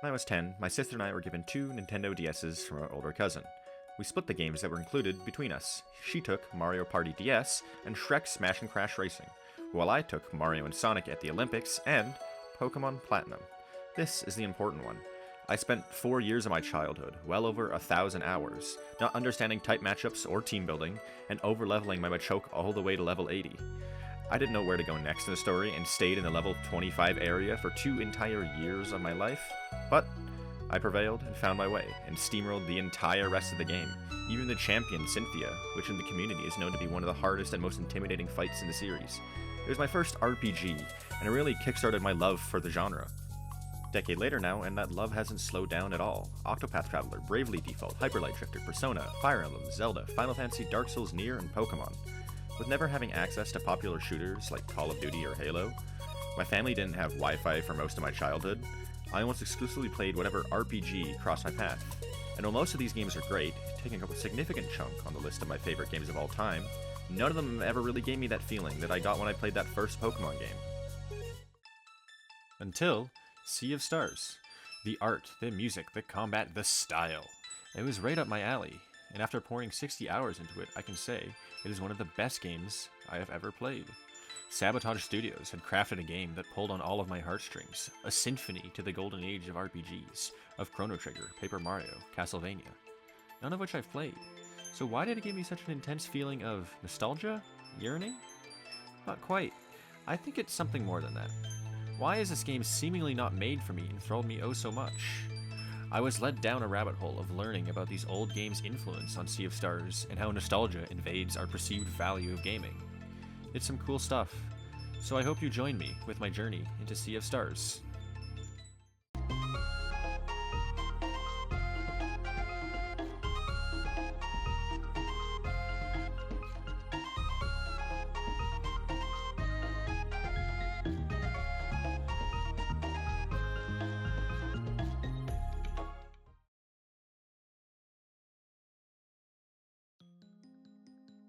When I was 10, my sister and I were given 2 Nintendo DS's from our older cousin. We split the games that were included between us. She took Mario Party DS and Shrek Smash and Crash Racing, while I took Mario and Sonic at the Olympics and Pokemon Platinum. This is the important one. I spent 4 years of my childhood, well over 1,000 hours, not understanding type matchups or team building, and over-leveling my Machoke all the way to level 80. I didn't know where to go next in the story and stayed in the level 25 area for 2 entire years of my life, but I prevailed and found my way, and steamrolled the entire rest of the game, even the champion Cynthia, which in the community is known to be one of the hardest and most intimidating fights in the series. It was my first RPG, and it really kickstarted my love for the genre. Decade later now, and that love hasn't slowed down at all. Octopath Traveler, Bravely Default, Hyper Light Drifter, Persona, Fire Emblem, Zelda, Final Fantasy, Dark Souls, Nier, and Pokemon. With never having access to popular shooters like Call of Duty or Halo, my family didn't have Wi-Fi for most of my childhood. I almost exclusively played whatever RPG crossed my path. And while most of these games are great, taking up a significant chunk on the list of my favorite games of all time, none of them ever really gave me that feeling that I got when I played that first Pokemon game. Until Sea of Stars. The art, the music, the combat, the style. It was right up my alley, and after pouring 60 hours into it, I can say it is one of the best games I have ever played. Sabotage Studios had crafted a game that pulled on all of my heartstrings, a symphony to the golden age of RPGs, of Chrono Trigger, Paper Mario, Castlevania, none of which I've played. So why did it give me such an intense feeling of nostalgia? Yearning? Not quite. I think it's something more than that. Why is this game seemingly not made for me enthralled me oh so much? I was led down a rabbit hole of learning about these old games' influence on Sea of Stars and how nostalgia invades our perceived value of gaming. It's some cool stuff, so I hope you join me with my journey into Sea of Stars.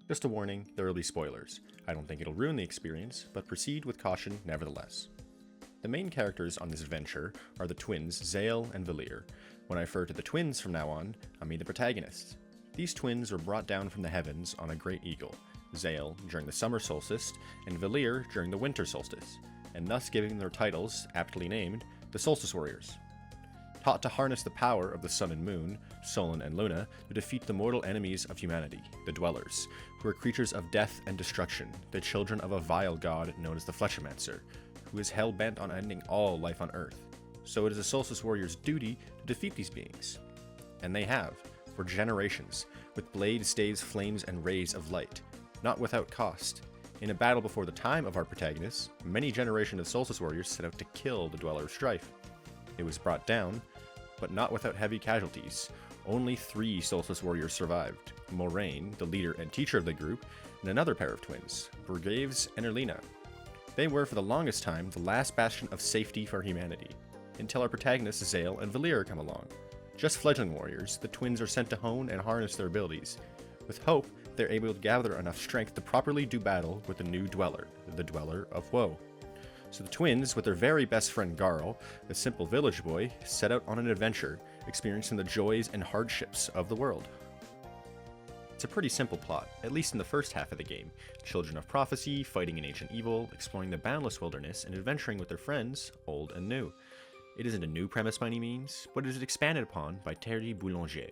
Just a warning, there will be spoilers. I don't think it'll ruin the experience, but proceed with caution nevertheless. The main characters on this adventure are the twins Zale and Valir. When I refer to the twins from now on, I mean the protagonists. These twins were brought down from the heavens on a great eagle, Zale during the summer solstice and Valir during the winter solstice, and thus giving their titles, aptly named, the Solstice Warriors. Taught to harness the power of the sun and moon, Solon and Luna, to defeat the mortal enemies of humanity, the Dwellers, who are creatures of death and destruction, the children of a vile god known as the Fletchomancer, who is hell-bent on ending all life on Earth. So it is the Solstice Warriors' duty to defeat these beings. And they have, for generations, with blades, staves, flames, and rays of light, not without cost. In a battle before the time of our protagonists, many generations of Solstice Warriors set out to kill the Dweller of Strife. It was brought down, but not without heavy casualties. Only 3 Solstice Warriors survived, Moraine, the leader and teacher of the group, and another pair of twins, Bergaves and Erlina. They were for the longest time the last bastion of safety for humanity, until our protagonists Zale and Valir come along. Just fledgling warriors, the twins are sent to hone and harness their abilities. With hope, they're able to gather enough strength to properly do battle with the new Dweller, the Dweller of Woe. So the twins, with their very best friend Garl, a simple village boy, set out on an adventure, experiencing the joys and hardships of the world. It's a pretty simple plot, at least in the first half of the game. Children of prophecy, fighting an ancient evil, exploring the boundless wilderness, and adventuring with their friends, old and new. It isn't a new premise by any means, but it is expanded upon by Thierry Boulanger,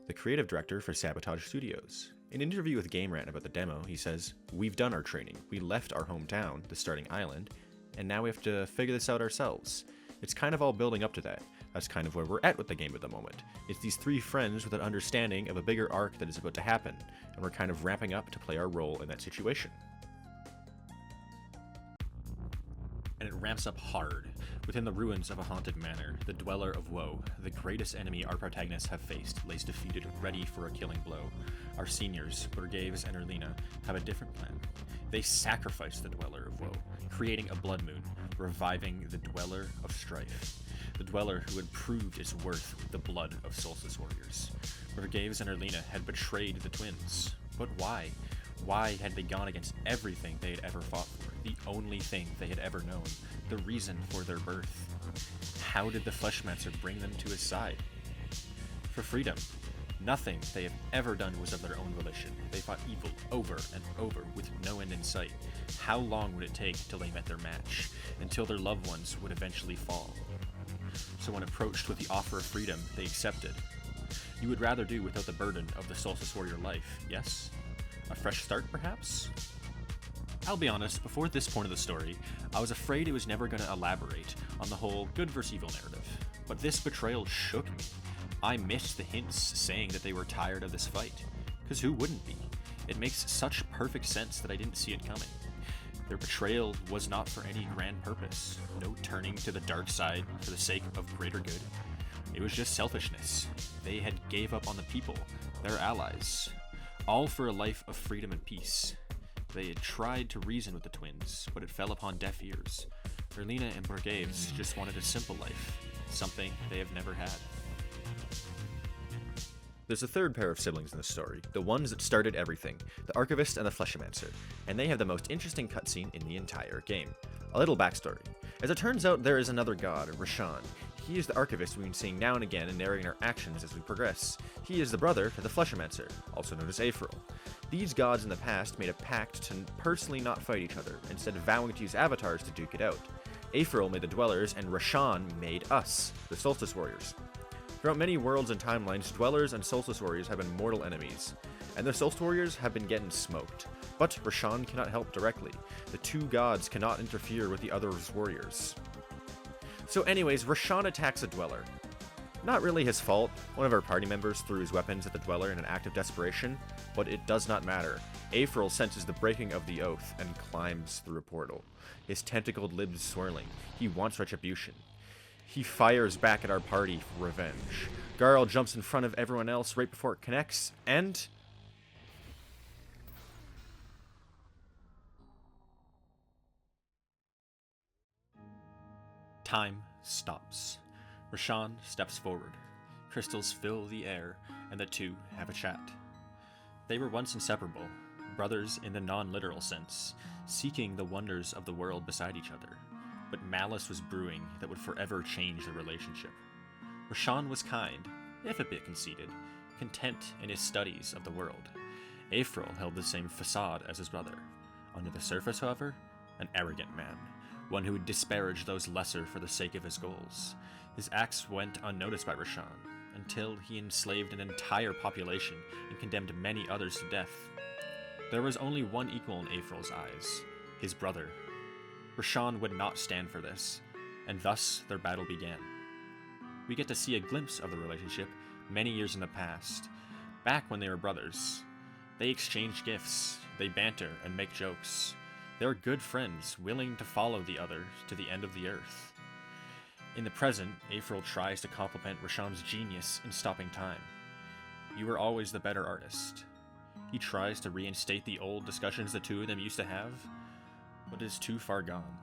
the creative director for Sabotage Studios. In an interview with Game Rant about the demo, he says, "We've done our training, we left our hometown, the starting island, and now we have to figure this out ourselves. It's kind of all building up to that. That's kind of where we're at with the game at the moment. It's these 3 friends with an understanding of a bigger arc that is about to happen, and we're kind of ramping up to play our role in that situation." And it ramps up hard. Within the ruins of a haunted manor, the Dweller of Woe, the greatest enemy our protagonists have faced, lays defeated, ready for a killing blow. Our seniors, Bergaves and Erlina, have a different plan. They sacrifice the Dweller of Woe, creating a blood moon, reviving the Dweller of Strife, the Dweller who had proved its worth with the blood of Solstice Warriors. Bergaves and Erlina had betrayed the twins. But why? Why had they gone against everything they had ever fought for, the only thing they had ever known, the reason for their birth? how did the Fleshmancer bring them to his side? For freedom. Nothing they have ever done was of their own volition. They fought evil over and over with no end in sight. How long would it take till they met their match, until their loved ones would eventually fall? So when approached with the offer of freedom, they accepted. You would rather do without the burden of the Solstice Warrior life, yes? A fresh start, perhaps? I'll be honest, before this point of the story, I was afraid it was never going to elaborate on the whole good versus evil narrative. But this betrayal shook me. I missed the hints saying that they were tired of this fight. Because who wouldn't be? It makes such perfect sense that I didn't see it coming. Their betrayal was not for any grand purpose. No turning to the dark side for the sake of greater good. It was just selfishness. They had gave up on the people, their allies. All for a life of freedom and peace. They had tried to reason with the twins, but it fell upon deaf ears. Erlina and Borgaves just wanted a simple life, something they have never had. There's a third pair of siblings in the story, the ones that started everything, the Archivist and the Fleshomancer, and they have the most interesting cutscene in the entire game. A little backstory. As it turns out, there is another god, Rashan. He is the Archivist we've been seeing now and again and narrating our actions as we progress. He is the brother to the Fleshomancer, also known as Aephral. These gods in the past made a pact to personally not fight each other, instead vowing to use avatars to duke it out. Aephral made the Dwellers, and Rashan made us, the Solstice Warriors. Throughout many worlds and timelines, Dwellers and Solstice Warriors have been mortal enemies, and the Solstice Warriors have been getting smoked. But Rashan cannot help directly. The two gods cannot interfere with the other's warriors. So anyways, Rashan attacks a Dweller. Not really his fault. One of our party members threw his weapons at the Dweller in an act of desperation, but it does not matter. Aephral senses the breaking of the oath and climbs through a portal, his tentacled lips swirling. He wants retribution. He fires back at our party for revenge. Garl jumps in front of everyone else right before it connects, and... time stops. Rashan steps forward. Crystals fill the air, and the two have a chat. They were once inseparable, brothers in the non-literal sense, seeking the wonders of the world beside each other. But malice was brewing that would forever change their relationship. Rashan was kind, if a bit conceited, content in his studies of the world. Aephral held the same facade as his brother. Under the surface, however, an arrogant man, one who would disparage those lesser for the sake of his goals. His acts went unnoticed by Rashan, until he enslaved an entire population and condemned many others to death. There was only one equal in Aephral's eyes, his brother. Rashan would not stand for this, and thus their battle began. We get to see a glimpse of the relationship many years in the past, back when they were brothers. They exchange gifts, they banter and make jokes. They're good friends, willing to follow the other to the end of the earth. In the present, Aephral tries to compliment Rashan's genius in stopping time. You were always the better artist. He tries to reinstate the old discussions the two of them used to have, but is too far gone.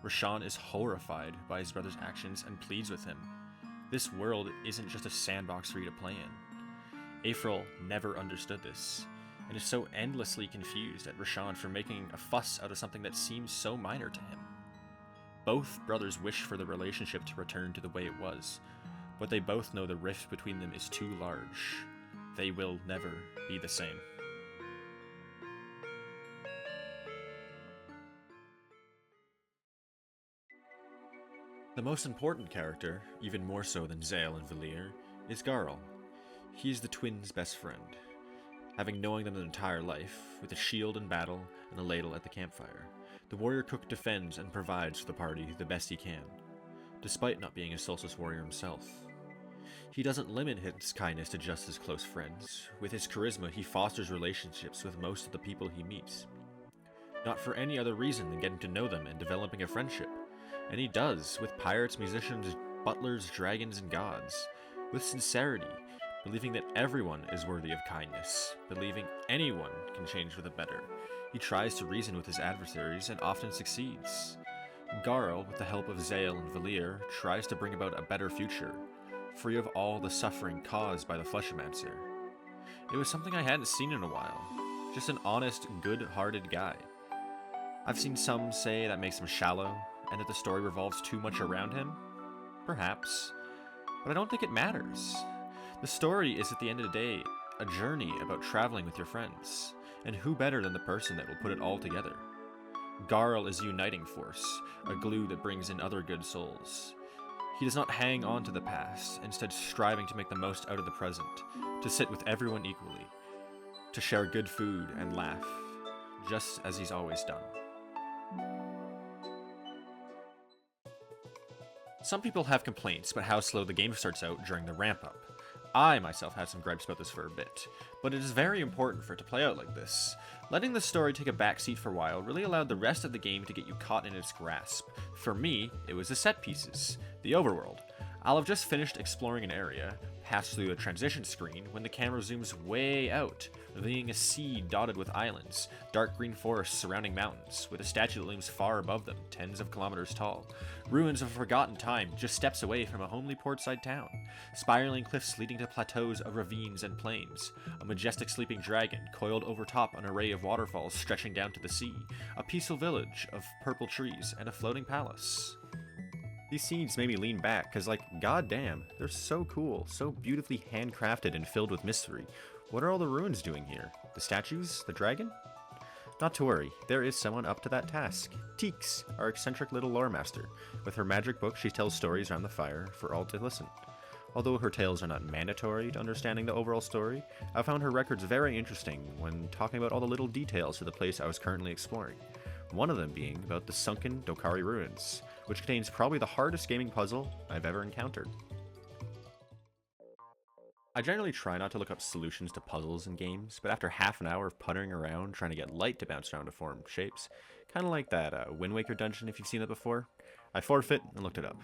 Rashan is horrified by his brother's actions and pleads with him. This world isn't just a sandbox for you to play in. Aephral never understood this, and is so endlessly confused at Rashan for making a fuss out of something that seems so minor to him. Both brothers wish for the relationship to return to the way it was, but they both know the rift between them is too large. They will never be the same. The most important character, even more so than Zale and Valir, is Garl. He is the twins' best friend, having known them their entire life, with a shield in battle and a ladle at the campfire. The warrior cook defends and provides for the party the best he can, despite not being a Solstice warrior himself. He doesn't limit his kindness to just his close friends. With his charisma, he fosters relationships with most of the people he meets. Not for any other reason than getting to know them and developing a friendship. And he does, with pirates, musicians, butlers, dragons, and gods. With sincerity, believing that everyone is worthy of kindness, believing anyone can change for the better. He tries to reason with his adversaries and often succeeds. Garl, with the help of Zale and Valir, tries to bring about a better future, free of all the suffering caused by the Fleshomancer. It was something I hadn't seen in a while. Just an honest, good-hearted guy. I've seen some say that makes him shallow, and that the story revolves too much around him. Perhaps. But I don't think it matters. The story is, at the end of the day, a journey about traveling with your friends. And who better than the person that will put it all together? Garl is a uniting force, a glue that brings in other good souls. He does not hang on to the past, instead striving to make the most out of the present, to sit with everyone equally, to share good food and laugh, just as he's always done. Some people have complaints about how slow the game starts out during the ramp-up. I myself had some gripes about this for a bit, but it is very important for it to play out like this. Letting the story take a backseat for a while really allowed the rest of the game to get you caught in its grasp. For me, it was the set pieces, the overworld. I'll have just finished exploring an area, passed through a transition screen, when the camera zooms way out, revealing a sea dotted with islands, dark green forests surrounding mountains, with a statue that looms far above them, tens of kilometers tall, ruins of a forgotten time just steps away from a homely portside town, spiraling cliffs leading to plateaus of ravines and plains, a majestic sleeping dragon coiled over top an array of waterfalls stretching down to the sea, a peaceful village of purple trees, and a floating palace. These scenes made me lean back, cause goddamn, they're so cool, so beautifully handcrafted and filled with mystery. What are all the ruins doing here? The statues? The dragon? Not to worry, there is someone up to that task. Teeks, our eccentric little lore master. With her magic book, she tells stories around the fire for all to listen. Although her tales are not mandatory to understanding the overall story, I found her records very interesting when talking about all the little details of the place I was currently exploring. One of them being about the sunken Dokari ruins, which contains probably the hardest gaming puzzle I've ever encountered. I generally try not to look up solutions to puzzles in games, but after half an hour of puttering around trying to get light to bounce around to form shapes, kind of like that Wind Waker dungeon if you've seen it before, I forfeit and looked it up.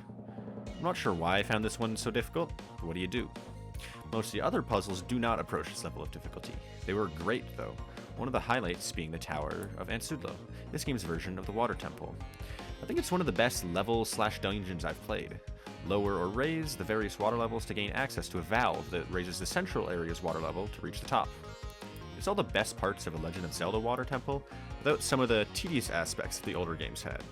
I'm not sure why I found this one so difficult, but what do? Most of the other puzzles do not approach this level of difficulty. They were great though, one of the highlights being the Tower of Ansudlo, this game's version of the Water Temple. I think it's one of the best levels/dungeons I've played. Lower or raise the various water levels to gain access to a valve that raises the central area's water level to reach the top. It's all the best parts of a Legend of Zelda Water Temple, without some of the tedious aspects that the older games had.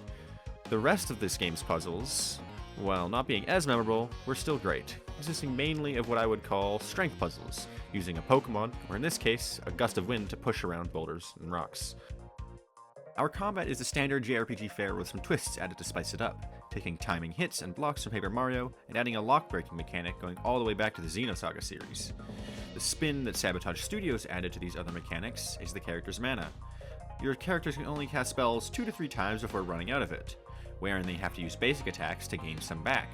The rest of this game's puzzles, while not being as memorable, were still great, consisting mainly of what I would call strength puzzles, using a Pokemon, or in this case, a gust of wind to push around boulders and rocks. Our combat is a standard JRPG fare with some twists added to spice it up, taking timing hits and blocks from Paper Mario, and adding a lock-breaking mechanic going all the way back to the Xenosaga series. The spin that Sabotage Studios added to these other mechanics is the character's mana. Your characters can only cast spells 2 to 3 times before running out of it, wherein they have to use basic attacks to gain some back.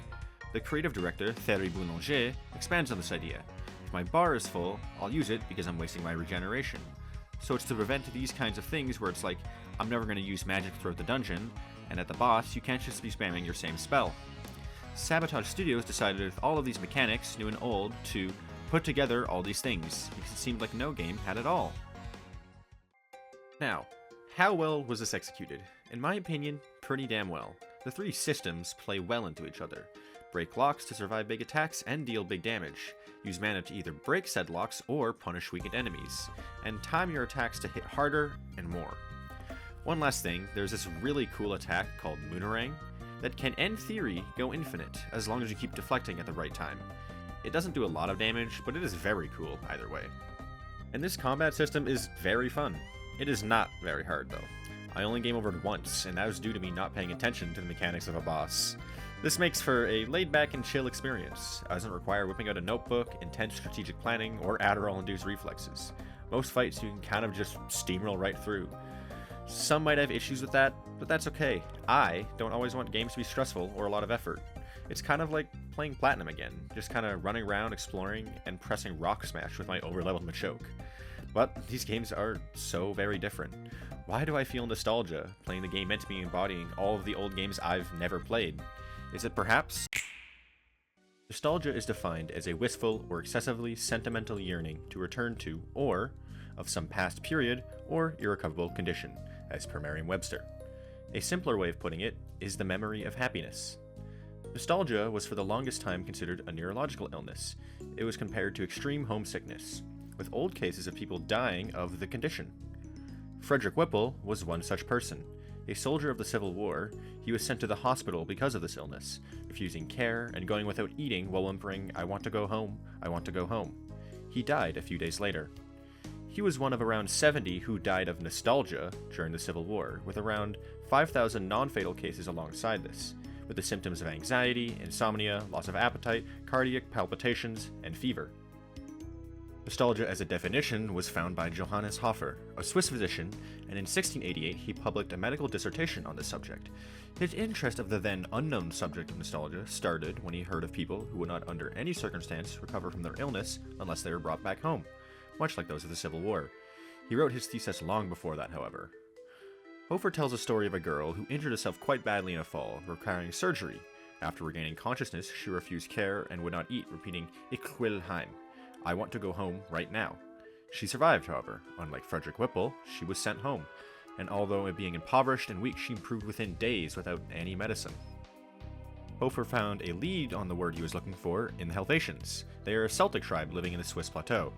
The creative director, Thierry Boulanger, expands on this idea. If my bar is full, I'll use it because I'm wasting my regeneration. So it's to prevent these kinds of things where it's like, I'm never going to use magic throughout the dungeon, and at the boss, you can't just be spamming your same spell. Sabotage Studios decided with all of these mechanics, new and old, to put together all these things, because it seemed like no game had it all. Now, how well was this executed? In my opinion, pretty damn well. The 3 systems play well into each other. Break locks to survive big attacks and deal big damage. Use mana to either break said locks or punish weakened enemies. And time your attacks to hit harder and more. One last thing, there's this really cool attack called Moonerang that can, in theory, go infinite, as long as you keep deflecting at the right time. It doesn't do a lot of damage, but it is very cool either way. And this combat system is very fun. It is not very hard though. I only game overed once, and that was due to me not paying attention to the mechanics of a boss. This makes for a laid-back and chill experience. It doesn't require whipping out a notebook, intense strategic planning, or Adderall-induced reflexes. Most fights you can kind of just steamroll right through. Some might have issues with that, but that's okay. I don't always want games to be stressful or a lot of effort. It's kind of like playing Platinum again, just kind of running around, exploring, and pressing Rock Smash with my overleveled Machoke. But these games are so very different. Why do I feel nostalgia playing the game meant to be embodying all of the old games I've never played? Is it perhaps? Nostalgia is defined as a wistful or excessively sentimental yearning to return to, or of some past period or irrecoverable condition, as per Merriam-Webster. A simpler way of putting it is the memory of happiness. Nostalgia was for the longest time considered a neurological illness. It was compared to extreme homesickness, with old cases of people dying of the condition. Frederick Whipple was one such person. A soldier of the Civil War, he was sent to the hospital because of this illness, refusing care and going without eating while whimpering, "I want to go home, I want to go home." He died a few days later. He was one of around 70 who died of nostalgia during the Civil War, with around 5,000 non-fatal cases alongside this, with the symptoms of anxiety, insomnia, loss of appetite, cardiac palpitations, and fever. Nostalgia as a definition was found by Johannes Hofer, a Swiss physician, and in 1688 he published a medical dissertation on this subject. His interest of the then unknown subject of nostalgia started when he heard of people who would not under any circumstance recover from their illness unless they were brought back home, much like those of the Civil War. He wrote his thesis long before that, however. Hofer tells a story of a girl who injured herself quite badly in a fall, requiring surgery. After regaining consciousness, she refused care and would not eat, repeating, "Ich will heim," "I want to go home right now." She survived, however. Unlike Frederick Whipple, she was sent home, and although being impoverished and weak, she improved within days without any medicine. Hofer found a lead on the word he was looking for in the Helvetians. They are a Celtic tribe living in the Swiss plateau.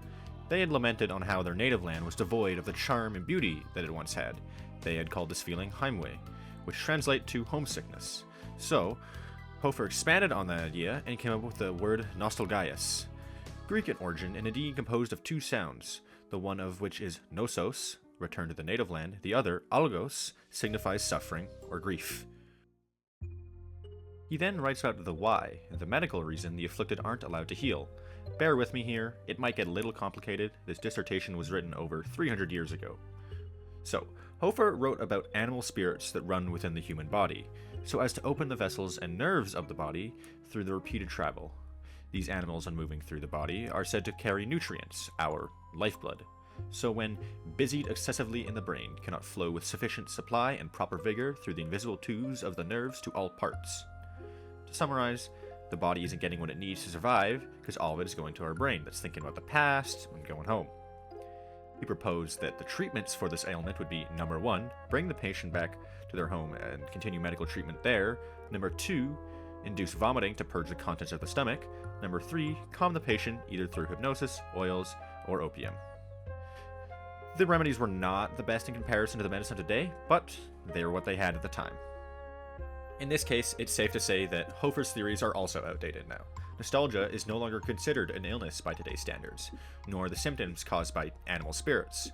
They had lamented on how their native land was devoid of the charm and beauty that it once had. They had called this feeling Heimweh, which translate to homesickness. So, Hofer expanded on that idea and came up with the word nostalgias, Greek in origin and indeed composed of two sounds, the one of which is nosos, return to the native land, the other, algos, signifies suffering or grief. He then writes about the why, the medical reason the afflicted aren't allowed to heal. Bear with me here, it might get a little complicated. This dissertation was written over 300 years ago. So, Hofer wrote about animal spirits that run within the human body, so as to open the vessels and nerves of the body through the repeated travel. These animals, on moving through the body, are said to carry nutrients, our lifeblood. So when busied excessively in the brain, cannot flow with sufficient supply and proper vigor through the invisible tubes of the nerves to all parts. To summarize, the body isn't getting what it needs to survive because all of it is going to our brain that's thinking about the past and going home. He proposed that the treatments for this ailment would be: number 1, bring the patient back to their home and continue medical treatment there; number 2, induce vomiting to purge the contents of the stomach; number 3, calm the patient either through hypnosis, oils, or opium. The remedies were not the best in comparison to the medicine today, but they were what they had at the time. In this case, it's safe to say that Hofer's theories are also outdated now. Nostalgia is no longer considered an illness by today's standards, nor the symptoms caused by animal spirits.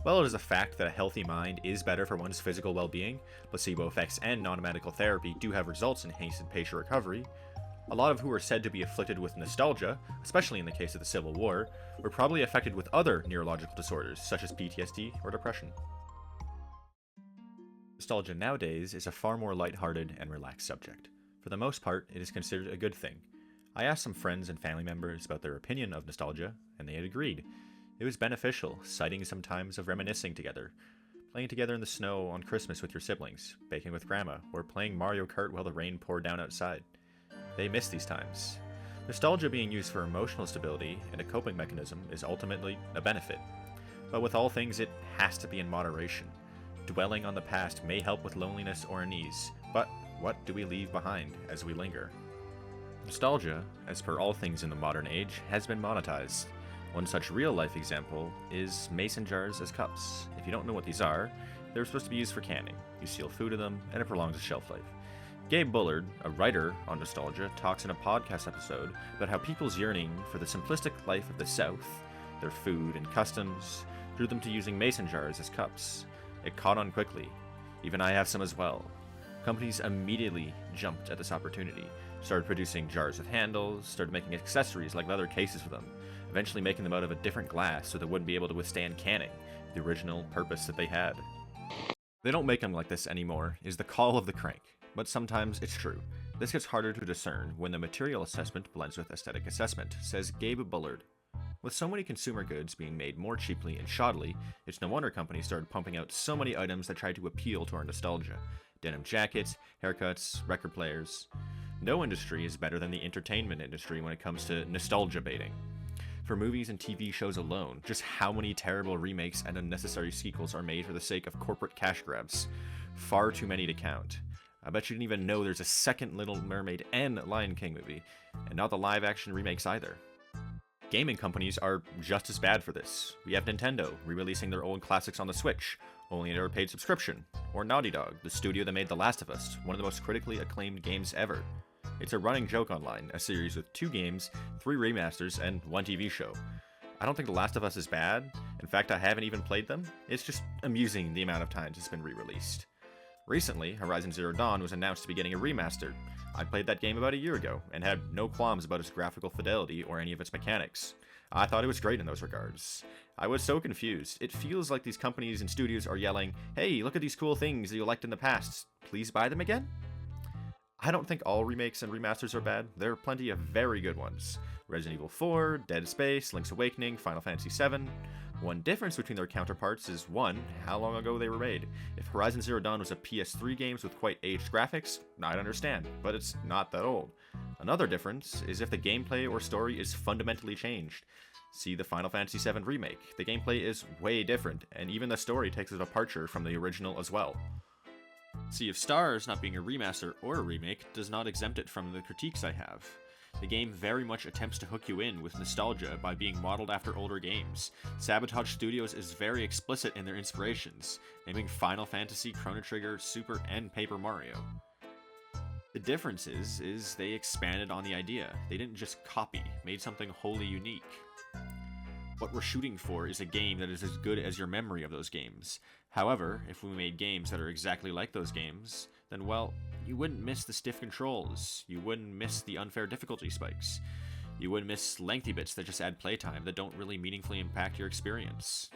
While it is a fact that a healthy mind is better for one's physical well-being, placebo effects and non-medical therapy do have results in hastened patient recovery, a lot of who are said to be afflicted with nostalgia, especially in the case of the Civil War, were probably affected with other neurological disorders such as PTSD or depression. Nostalgia nowadays is a far more lighthearted and relaxed subject. For the most part, it is considered a good thing. I asked some friends and family members about their opinion of nostalgia, and they had agreed. It was beneficial, citing some times of reminiscing together, playing together in the snow on Christmas with your siblings, baking with grandma, or playing Mario Kart while the rain poured down outside. They miss these times. Nostalgia being used for emotional stability and a coping mechanism is ultimately a benefit. But with all things, it has to be in moderation. Dwelling on the past may help with loneliness or unease, but what do we leave behind as we linger? Nostalgia, as per all things in the modern age, has been monetized. One such real-life example is mason jars as cups. If you don't know what these are, they're supposed to be used for canning. You seal food in them, and it prolongs the shelf life. Gabe Bullard, a writer on nostalgia, talks in a podcast episode about how people's yearning for the simplistic life of the South, their food and customs, drew them to using mason jars as cups. It caught on quickly. Even I have some as well. Companies immediately jumped at this opportunity, started producing jars with handles, started making accessories like leather cases for them, eventually making them out of a different glass so they wouldn't be able to withstand canning, the original purpose that they had. They don't make them like this anymore, is the call of the crank, but sometimes it's true. This gets harder to discern when the material assessment blends with aesthetic assessment, says Gabe Bullard. With so many consumer goods being made more cheaply and shoddily, it's no wonder companies started pumping out so many items that tried to appeal to our nostalgia. Denim jackets, haircuts, record players. No industry is better than the entertainment industry when it comes to nostalgia baiting. For movies and TV shows alone, just how many terrible remakes and unnecessary sequels are made for the sake of corporate cash grabs? Far too many to count. I bet you didn't even know there's a second Little Mermaid and Lion King movie, and not the live-action remakes either. Gaming companies are just as bad for this. We have Nintendo re-releasing their old classics on the Switch, only under a paid subscription. Or Naughty Dog, the studio that made The Last of Us, one of the most critically acclaimed games ever. It's a running joke online, a series with 2 games, 3 remasters, and 1 TV show. I don't think The Last of Us is bad. In fact, I haven't even played them. It's just amusing the amount of times it's been re-released. Recently, Horizon Zero Dawn was announced to be getting a remaster. I played that game about a year ago, and had no qualms about its graphical fidelity or any of its mechanics. I thought it was great in those regards. I was so confused. It feels like these companies and studios are yelling, "Hey, look at these cool things that you liked in the past. Please buy them again?" I don't think all remakes and remasters are bad. There are plenty of very good ones. Resident Evil 4, Dead Space, Link's Awakening, Final Fantasy VII. One difference between their counterparts is 1, how long ago they were made. If Horizon Zero Dawn was a PS3 game with quite aged graphics, I'd understand, but it's not that old. Another difference is if the gameplay or story is fundamentally changed. See the Final Fantasy VII Remake. The gameplay is way different, and even the story takes a departure from the original as well. Sea of Stars not being a remaster or a remake does not exempt it from the critiques I have. The game very much attempts to hook you in with nostalgia by being modeled after older games. Sabotage Studios is very explicit in their inspirations, naming Final Fantasy, Chrono Trigger, Super, and Paper Mario. The difference is they expanded on the idea. They didn't just copy, made something wholly unique. What we're shooting for is a game that is as good as your memory of those games. However, if we made games that are exactly like those games, then well, you wouldn't miss the stiff controls, you wouldn't miss the unfair difficulty spikes, you wouldn't miss lengthy bits that just add playtime that don't really meaningfully impact your experience.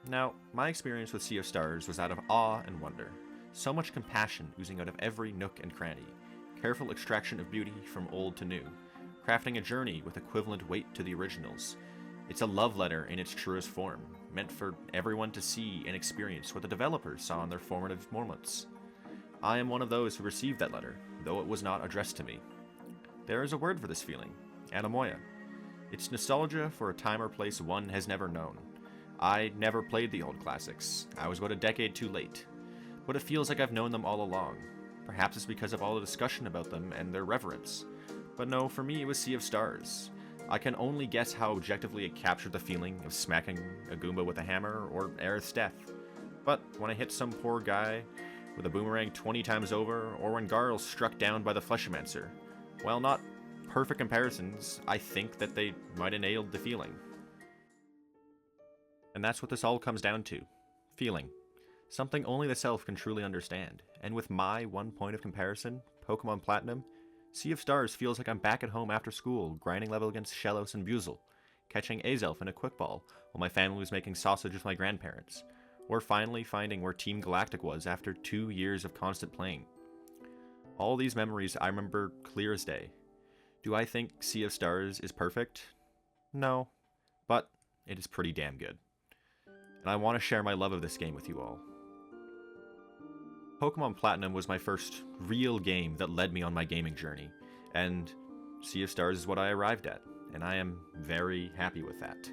Now, my experience with Sea of Stars was that of awe and wonder. So much compassion oozing out of every nook and cranny. Careful extraction of beauty from old to new. Crafting a journey with equivalent weight to the originals. It's a love letter in its truest form, meant for everyone to see and experience what the developers saw in their formative moments. I am one of those who received that letter, though it was not addressed to me. There is a word for this feeling, anamoya. It's nostalgia for a time or place one has never known. I never played the old classics. I was about a decade too late. But it feels like I've known them all along. Perhaps it's because of all the discussion about them and their reverence. But no, for me it was Sea of Stars. I can only guess how objectively it captured the feeling of smacking a Goomba with a hammer or Aerith's death. But when I hit some poor guy with a boomerang 20 times over, or when Garl struck down by the Fleshamancer, while not perfect comparisons, I think that they might have nailed the feeling. And that's what this all comes down to. Feeling. Something only the self can truly understand. And with my one point of comparison, Pokemon Platinum, Sea of Stars feels like I'm back at home after school, grinding level against Shellos and Buzel, catching Azelf in a quick ball while my family was making sausage with my grandparents, or finally finding where Team Galactic was after 2 years of constant playing. All these memories I remember clear as day. Do I think Sea of Stars is perfect? No, but it is pretty damn good. And I want to share my love of this game with you all. Pokemon Platinum was my first real game that led me on my gaming journey, and Sea of Stars is what I arrived at, and I am very happy with that.